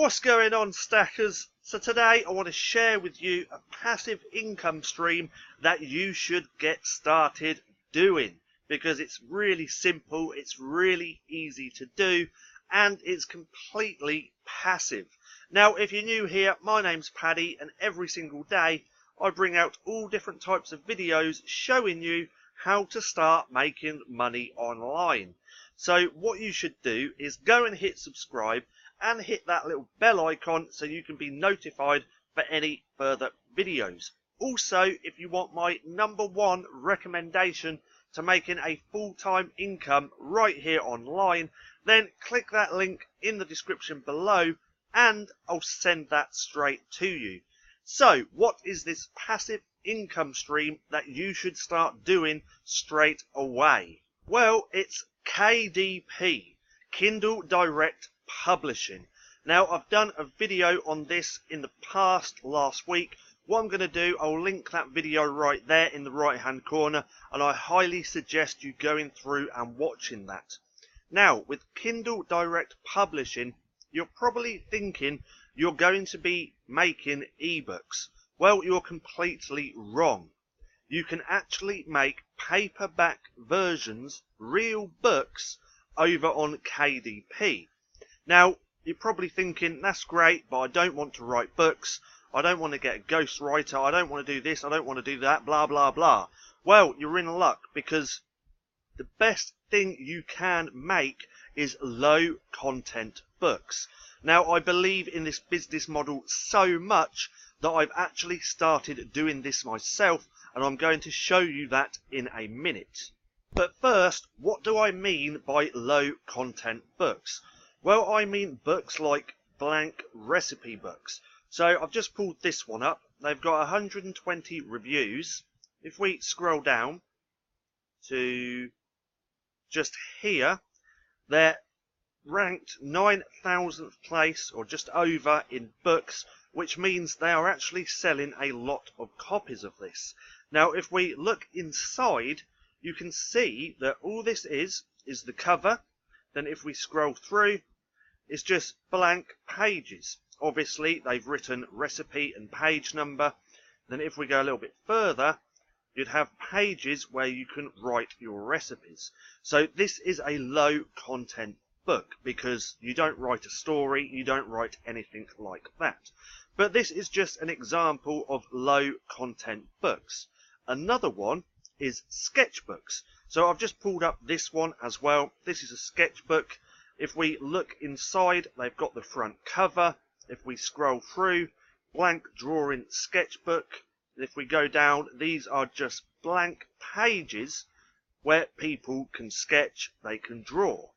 What's going on, stackers? So today I want to share with you a passive income stream that you should get started doing, because it's really simple, it's really easy to do, and it's completely passive. Now, if you're new here, my name's Paddy, and every single day I bring out all different types of videos showing you how to start making money online. So what you should do is go and hit subscribe and hit that little bell icon so you can be notified for any further videos. Also, if you want my #1 recommendation to making a full-time income right here online, then click that link in the description below and I'll send that straight to you. So, what is this passive income stream that you should start doing straight away? Well, it's KDP, Kindle Direct Publishing. Now, I've done a video on this in the past last week. What I'm going to do, I'll link that video right there in the right hand corner, and I highly suggest you going through and watching that. Now, with Kindle Direct Publishing, you're probably thinking you're going to be making ebooks. Well, you're completely wrong. You can actually make paperback versions, real books, over on KDP. Now, you're probably thinking, that's great, but I don't want to write books. I don't want to get a ghostwriter. I don't want to do this. I don't want to do that, blah, blah, blah. Well, you're in luck, because the best thing you can make is low content books. Now, I believe in this business model so much that I've actually started doing this myself, and I'm going to show you that in a minute. But first, what do I mean by low content books? Well, I mean books like blank recipe books. So I've just pulled this one up. They've got 120 reviews. If we scroll down to just here, they're ranked 9,000th place, or just over, in books, which means they are actually selling a lot of copies of this. Now, if we look inside, you can see that all this is the cover. Then if we scroll through, it's just blank pages. Obviously, they've written recipe and page number. Then if we go a little bit further, you'd have pages where you can write your recipes. So this is a low content book, because you don't write a story, you don't write anything like that. But this is just an example of low content books. Another one is sketchbooks. So I've just pulled up this one as well. This is a sketchbook. If we look inside, they've got the front cover. If we scroll through, blank drawing sketchbook. If we go down, these are just blank pages where people can sketch, they can draw.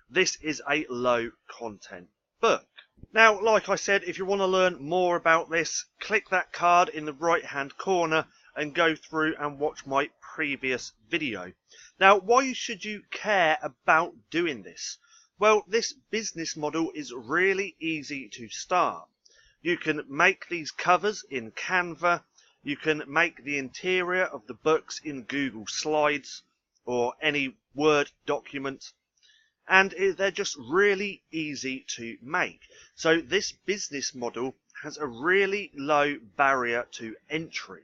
This is a low content book. Now, like I said, if you want to learn more about this, click that card in the right hand corner and go through and watch my previous video. Now, why should you care about doing this? Well, this business model is really easy to start. You can make these covers in Canva. You can make the interior of the books in Google Slides or any Word document. And they're just really easy to make. So this business model has a really low barrier to entry.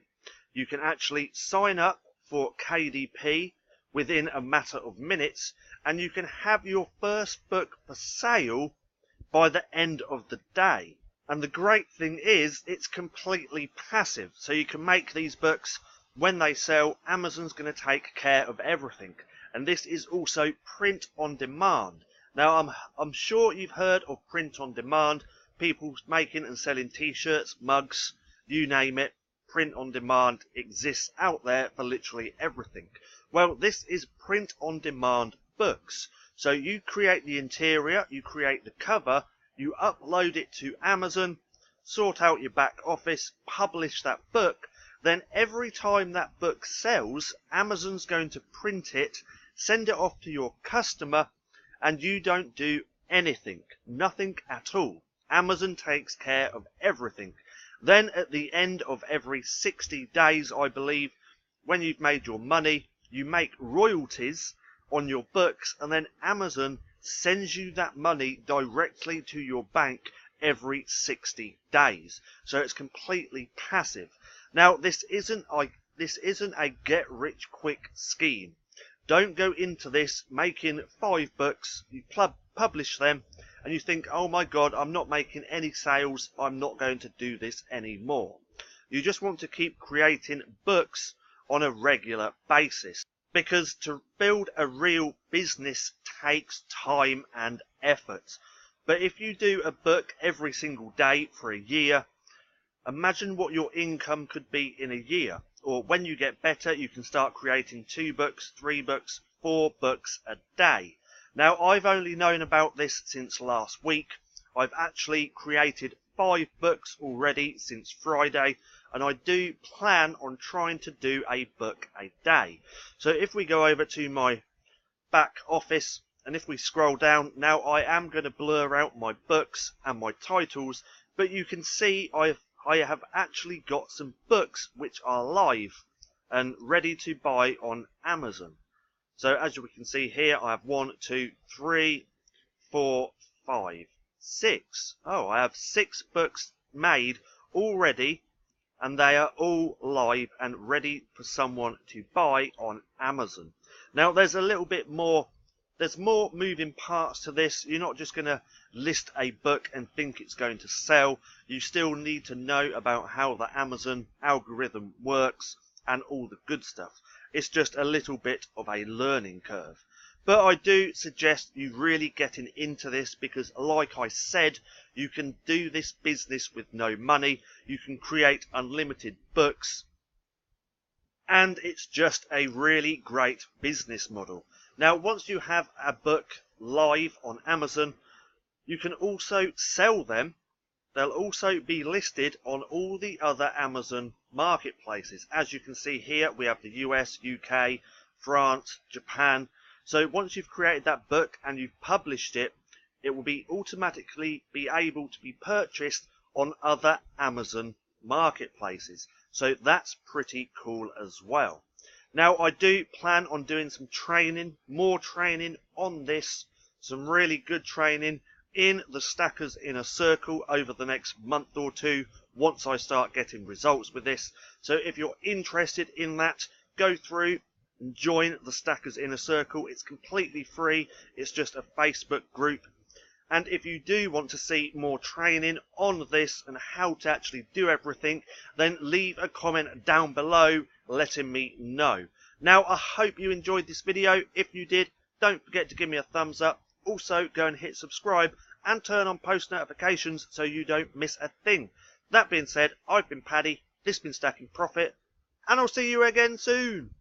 You can actually sign up for KDP within a matter of minutes, and you can have your first book for sale by the end of the day. And the great thing is, it's completely passive. So you can make these books. When they sell, Amazon's going to take care of everything. And this is also print on demand. Now, I'm sure you've heard of print on demand. People making and selling t-shirts, mugs, you name it. Print on demand exists out there for literally everything. Well, this is print on demand books. So you create the interior, you create the cover, you upload it to Amazon, sort out your back office, publish that book. Then every time that book sells, Amazon's going to print it, send it off to your customer, and you don't do anything. Nothing at all. Amazon takes care of everything. Then at the end of every 60 days, I believe, when you've made your money, you make royalties on your books, and then Amazon sends you that money directly to your bank every 60 days. So it's completely passive. Now, this isn't a get-rich-quick scheme. Don't go into this making 5 books, you publish them, and you think, oh my god, I'm not making any sales, I'm not going to do this anymore. You just want to keep creating books on a regular basis, because to build a real business takes time and effort. But if you do a book every single day for a year, imagine what your income could be in a year. Or when you get better, you can start creating 2 books, 3 books, 4 books a day. Now, I've only known about this since last week. I've actually created 5 books already since Friday, and I do plan on trying to do a book a day. So if we go over to my back office, and if we scroll down, now I am going to blur out my books and my titles, but you can see I have actually got some books which are live and ready to buy on Amazon. So as we can see here, I have 1, 2, 3, 4, 5, 6. Oh, I have 6 books made already, and they are all live and ready for someone to buy on Amazon. Now, there's a little bit more. There's more moving parts to this. You're not just going to list a book and think it's going to sell. You still need to know about how the Amazon algorithm works and all the good stuff. It's just a little bit of a learning curve. But I do suggest you really getting into this, because like I said, you can do this business with no money. You can create unlimited books, and it's just a really great business model. Now, once you have a book live on Amazon, you can also sell them. They'll also be listed on all the other Amazon marketplaces. As you can see here, we have the US, UK, France, Japan. So once you've created that book and you've published it, it will be automatically be able to be purchased on other Amazon marketplaces. So that's pretty cool as well. Now, I do plan on doing some training, more training on this, some really good training in the Stackers Inner Circle over the next month or 2 once I start getting results with this. So if you're interested in that, go through and join the Stackers Inner Circle. It's completely free. It's just a Facebook group. And if you do want to see more training on this and how to actually do everything, then leave a comment down below letting me know. Now, I hope you enjoyed this video. If you did, don't forget to give me a thumbs up. Also, go and hit subscribe and turn on post notifications so you don't miss a thing. That being said, I've been Paddy, this has been Stacking Profit, and I'll see you again soon.